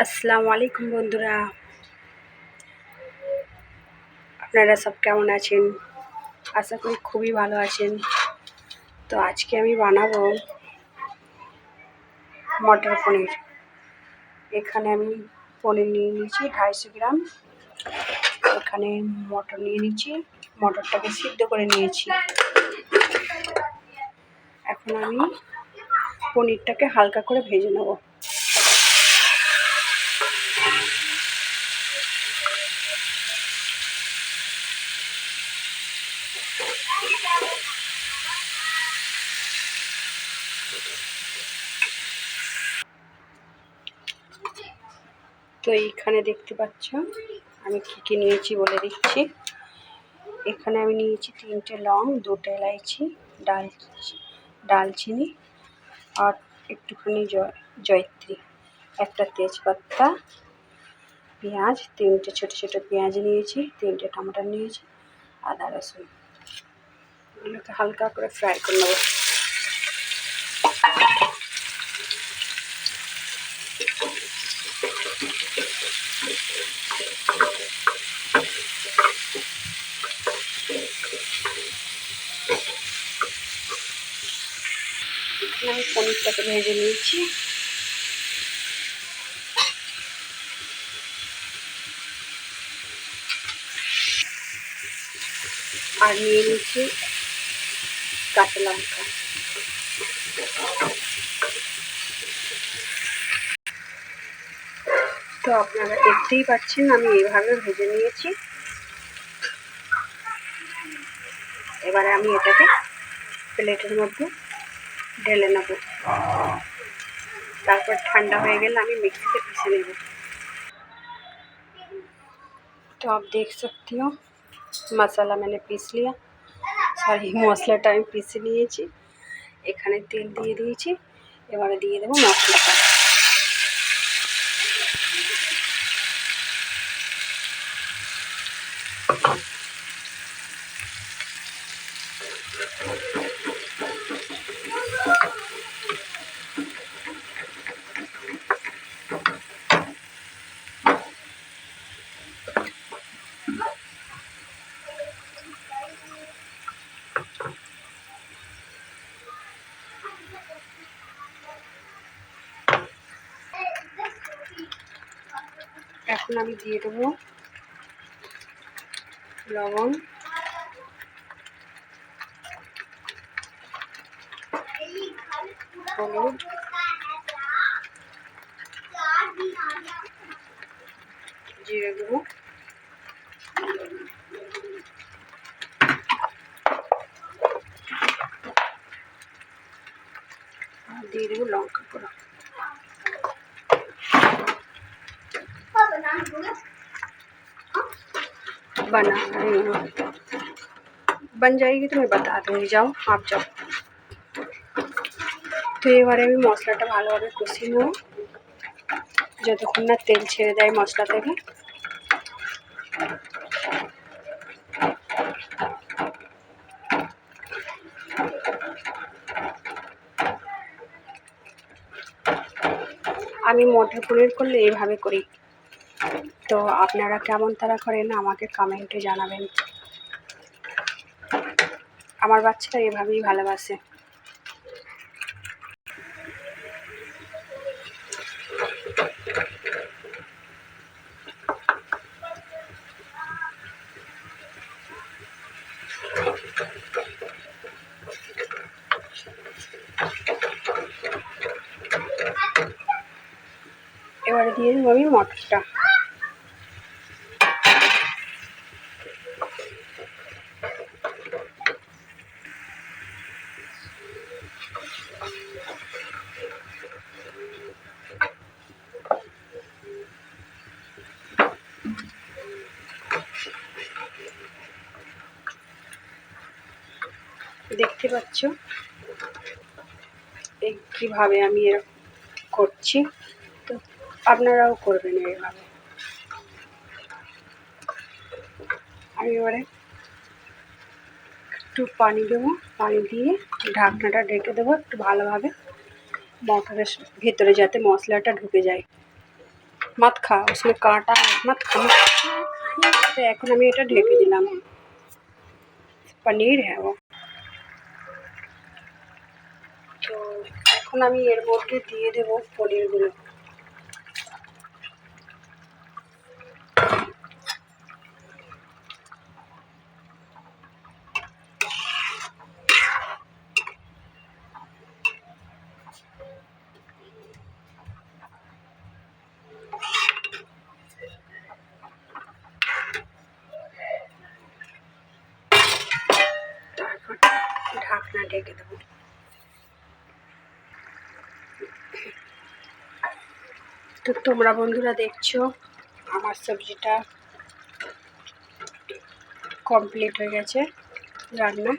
আসসালামু আলাইকুম বন্ধুরা, আপনারা সব কেমন আছেন? আশা করি খুবই ভালো আছেন। তো আজকে আমি বানাবো মটর পনির। এখানে আমি পনির নিয়ে নিয়েছি 250 গ্রাম। এখানে মটর নিয়ে নিয়েছি, মটরটাকে সিদ্ধ করে নিয়েছি। এখন আমি পনিরটাকে হালকা করে ভেজে নেব। তো এইখানে দেখতে পাচ্ছ আমি কী নিয়েছি বলে দিচ্ছি। এখানে আমি নিয়েছি 3টে লং, 2টে এলাইচি, ডালচিনি আর একটুখানি জয়ত্রী, একটা তেজপাতা, পেঁয়াজ, 3টে ছোটো ছোটো পেঁয়াজ নিয়েছি, 3টে টমেটো নিয়েছি, আদা রসুন। এগুলোকে হালকা করে ফ্রাই করে নেব। আমি পনিরটাকে ভেজে নিয়েছি। আর নিয়ে নিচ্ছি কাঁচা লঙ্কা। তো আপনারা দেখতেই পাচ্ছেন আমি এভাবে ভেজে নিয়েছি। এবারে আমি এটাকে প্লেটের মধ্যে ঢেলে নেব। তারপর ঠান্ডা হয়ে গেলে আমি মিক্সিতে পিষে নেব। तो आप देख सकते हो मसाला मैंने पीस लिया। सॉरी, মশলাটা আমি পিষে নিয়েছি। এখানে তেল দিয়ে দিয়েছি, এবারে দিয়ে দেবো মশলাটা। এখন আমি দিয়ে দেবো লবণ, হলুদ, জিরে দেবো, দিয়ে দেবো লঙ্কা গুঁড়ো। बन जाएगी तो मैं बता दूँगी, जाओ आप जाओ। তো এবারে আমি মশলাটা ভালোভাবে কষিয়ে নেব যতক্ষণ না তেল ছেড়ে দেয় মশলা থেকে। আমি মটর পনির করলে এইভাবে করি। তো আপনারা কেমন তারা করেন আমাকে কমেন্টে জানাবেন। আমার বাচ্চারা এভাবেই ভালোবাসে। এবারে দিয়ে দেবো আমি মটরটা। দেখতে পাচ্ছ এই কীভাবে আমি এরকম করছি, তো আপনারাও করবেন এইভাবে। আমি এবারে একটু পানি দেবো, পানি দিয়ে ঢাকনাটা ঢেকে দেবো একটু ভালোভাবে মটরের ভিতরে যাতে মশলাটা ঢুকে যায়। मत खा, उसमें कांटा है, मत खा मत खा। तो এখন আমি এটা ঢেকে দিলাম, পনির है वो। তো এখন আমি এর মধ্যে দিয়ে দেব পনিরগুলো। তারপর ঢাকনা ঢেকে দেবো। তো তোমরা বন্ধুরা দেখছো আমার সবজিটা কমপ্লিট হয়ে গেছে রান্না।